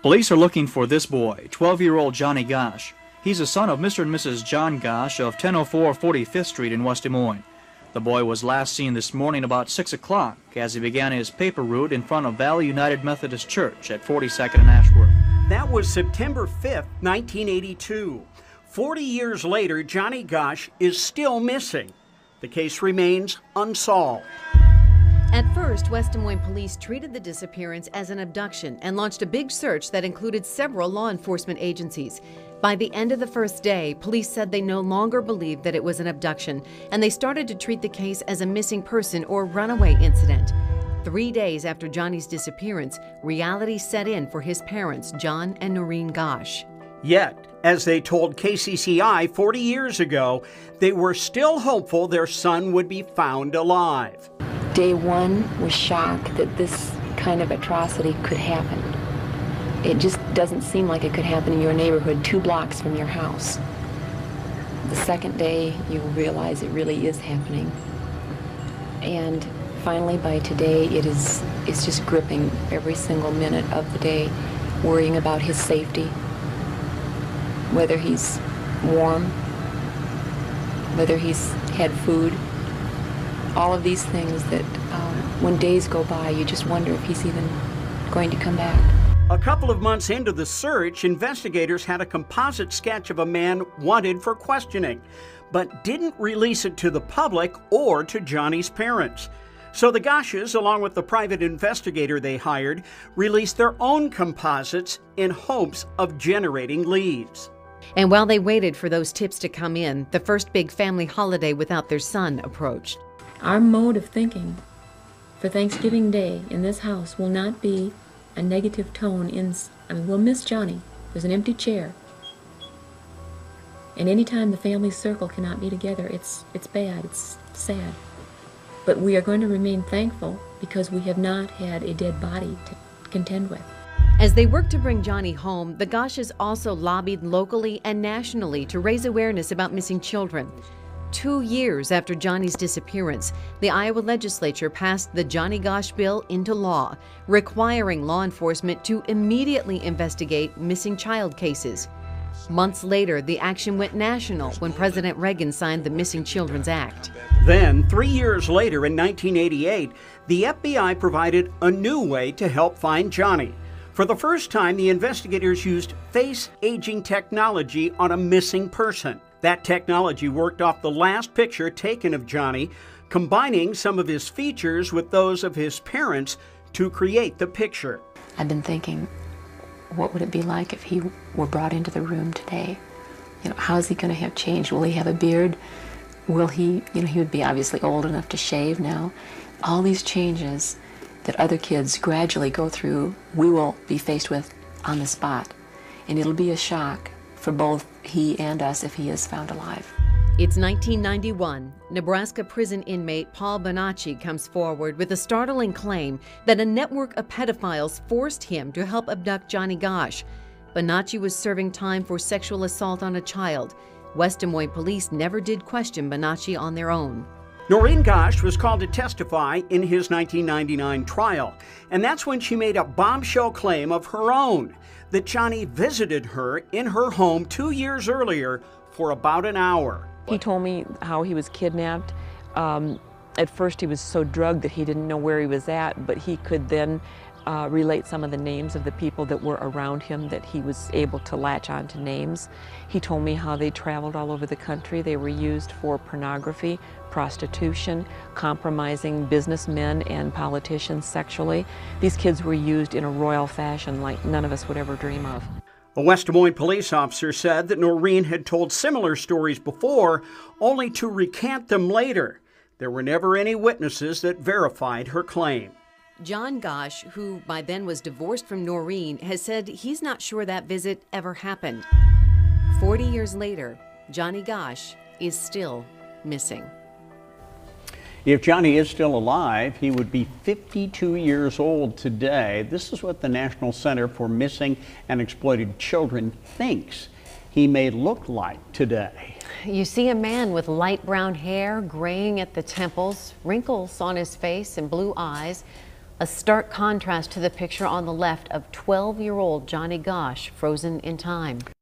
Police are looking for this boy, 12-year-old Johnny Gosch. He's the son of Mr. and Mrs. John Gosch of 1004 45th Street in West Des Moines. The boy was last seen this morning about 6 o'clock as he began his paper route in front of Valley United Methodist Church at 42nd and Ashworth. That was September 5th, 1982. 40 years later, Johnny Gosch is still missing. The case remains unsolved. At first, West Des Moines police treated the disappearance as an abduction and launched a big search that included several law enforcement agencies. By the end of the first day, police said they no longer believed that it was an abduction, and they started to treat the case as a missing person or runaway incident. 3 days after Johnny's disappearance, reality set in for his parents, John and Noreen Gosch. Yet, as they told KCCI 40 years ago, they were still hopeful their son would be found alive. Day one was shock that this kind of atrocity could happen. It just doesn't seem like it could happen in your neighborhood 2 blocks from your house. The second day, you realize it really is happening. And finally, by today, it's just gripping every single minute of the day, worrying about his safety, whether he's warm, whether he's had food. All of these things that when days go by, you just wonder if he's even going to come back. A couple of months into the search, investigators had a composite sketch of a man wanted for questioning, but didn't release it to the public or to Johnny's parents. So the Gosches, along with the private investigator they hired, released their own composites in hopes of generating leads. And while they waited for those tips to come in, the first big family holiday without their son approached. Our mode of thinking for Thanksgiving Day in this house will not be a negative tone. We'll miss Johnny. There's an empty chair. And anytime the family circle cannot be together, it's bad, it's sad. But we are going to remain thankful because we have not had a dead body to contend with. As they worked to bring Johnny home, the Gosches also lobbied locally and nationally to raise awareness about missing children. 2 years after Johnny's disappearance, the Iowa legislature passed the Johnny Gosch bill into law, requiring law enforcement to immediately investigate missing child cases. Months later, the action went national when President Reagan signed the Missing Children's Act. Then, 3 years later in 1988, the FBI provided a new way to help find Johnny. For the first time, the investigators used face aging technology on a missing person. That technology worked off the last picture taken of Johnny, combining some of his features with those of his parents to create the picture. I've been thinking, what would it be like if he were brought into the room today? How is he going to have changed? Will he have a beard? Will he, he would be obviously old enough to shave now. All these changes that other kids gradually go through, we will be faced with on the spot. And it'll be a shock for both he and us if he is found alive. It's 1991. Nebraska prison inmate Paul Bonacci comes forward with a startling claim that a network of pedophiles forced him to help abduct Johnny Gosch. Bonacci was serving time for sexual assault on a child. West Des Moines police never did question Bonacci on their own. Noreen Gosch was called to testify in his 1999 trial, and that's when she made a bombshell claim of her own, that Johnny visited her in her home 2 years earlier for about an hour. He told me how he was kidnapped. At first he was so drugged that he didn't know where he was at, but he could then relate some of the names of the people that were around him, that he was able to latch on to names. He told me how they traveled all over the country. They were used for pornography, prostitution, compromising businessmen and politicians sexually. These kids were used in a royal fashion like none of us would ever dream of. A West Des Moines police officer said that Noreen had told similar stories before, only to recant them later. There were never any witnesses that verified her claim. John Gosch, who by then was divorced from Noreen, has said he's not sure that visit ever happened. 40 years later, Johnny Gosch is still missing. If Johnny is still alive, he would be 52 years old today. This is what the National Center for Missing and Exploited Children thinks he may look like today. You see a man with light brown hair, graying at the temples, wrinkles on his face and blue eyes, a stark contrast to the picture on the left of 12-year-old Johnny Gosch frozen in time.